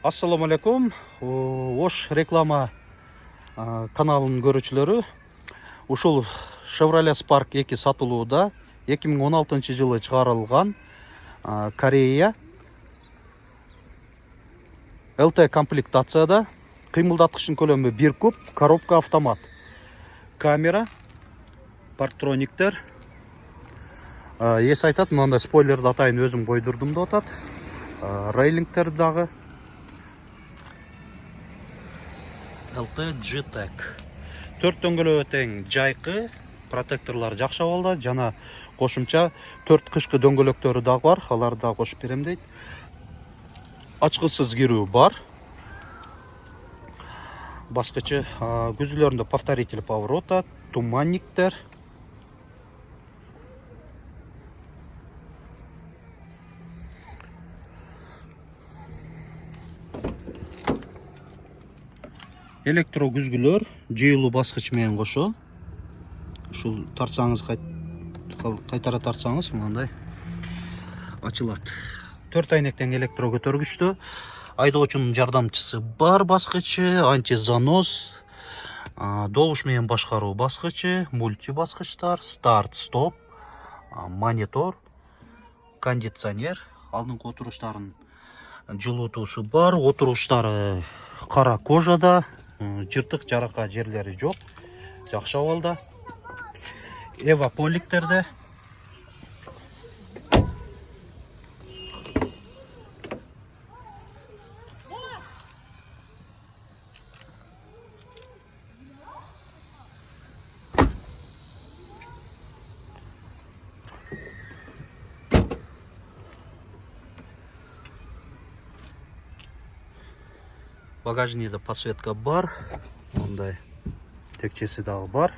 Assalamu alaikum. Ош реклама каналының көрүүчүлөрү. Ушул Chevrolet Spark 2 сатылууда 2016 жылы чыгарылган Корея LT комплектацияда кыймылдаткычтын көлөмү 1 куб, коробка автомат, камера, парктрониктер. Эс айтат, мындай спойлерди атайын өзүм койдурдум деп атат. Рейлингтер дагы LT G-Tech. 4 дөңгөлөгү тең жайкы, протекторлор жакшы болду. Жана кошумча 4 кышкы дөңгөлөктөрү дагы бар. Аларды да кошуп берем дейт. Ачкычсыз кирүү бар. Башкача күзүлөрүндө повторитель поворота, туманниктер. Электро күзгүлөр жыйылуу баскыч менен кошо. Ушул тартсаңыз, кайтара тартсаңыз мындай ачылат. 4 айнектен электро көтөргүчтүү. Айдоочунун жардамчысы бар баскычы, антизанос, добуш менен башкаруу баскычы, мульти баскычтар, старт, стоп, монитор, кондиционер, алдыңкы отуруштарын жылытуусу бар, отуруштары кара кожада, жыртык жарака жерлери жок, жакшы абалда. Эва поликтерде. Багажникте подсветка бар, мындай текчеси дагы бар.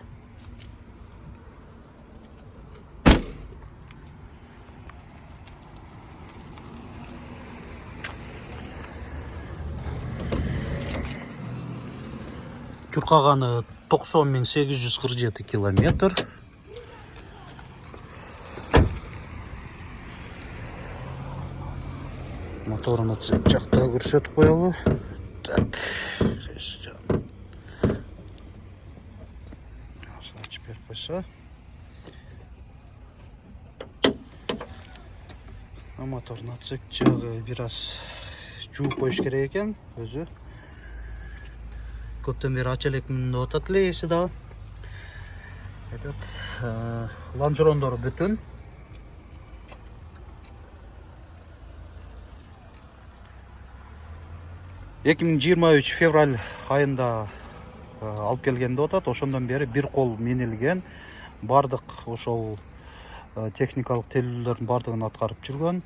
Чуркаганы 90.847 километр. Моторуну жакта көрсөтүп коелу. Так, açıp berip койсо. Моторун атсак жагы бир аз жууп коюш керек экен өзү. Көптөн бери ача элекмин деп атат эле эси дагы. Этот лонжерондору бүтүн. 2023 февраль айында алып келген деп атат. Ошондон бери бир кол менилген. Бардык ошол техникалык телүүлөрдүн бардыгын аткарып жүргөн.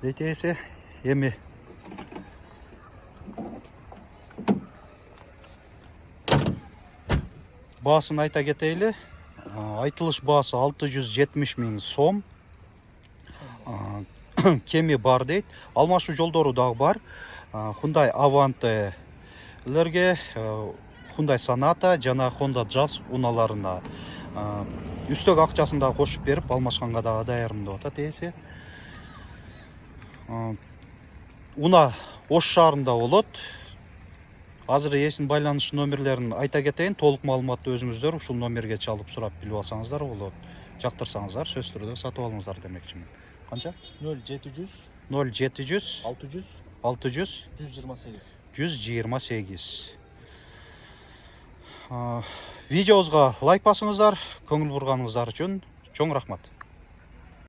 Дейт эми баасын айта кетейли. Айтылыш баасы 670.000 сом. Кеми бар дейт. Алмашуу жолдору дагы бар. Hyundai Avant'лерге, Hyundai Sonata жана Honda Jazz уналарына үстөк акчасын дагы кошуп берип алмашканга дагы даярмын деп атат эси. Уна Ош шаарында болот. Азыр эсин байланыш номерлерин айта кетейин. Толук маалыматты өзүңүздөр ушул номерге чалып сурап билип алсаңыздар болот. Жактырсаңыздар сөзсүз түрдө сатып алыңыздар демекчимин. Канча? 0700 0700 600 600 128. 128. Видеобузга лайк басыңыздар, көңүл бурганыңыздар үчүн чоң рахмат.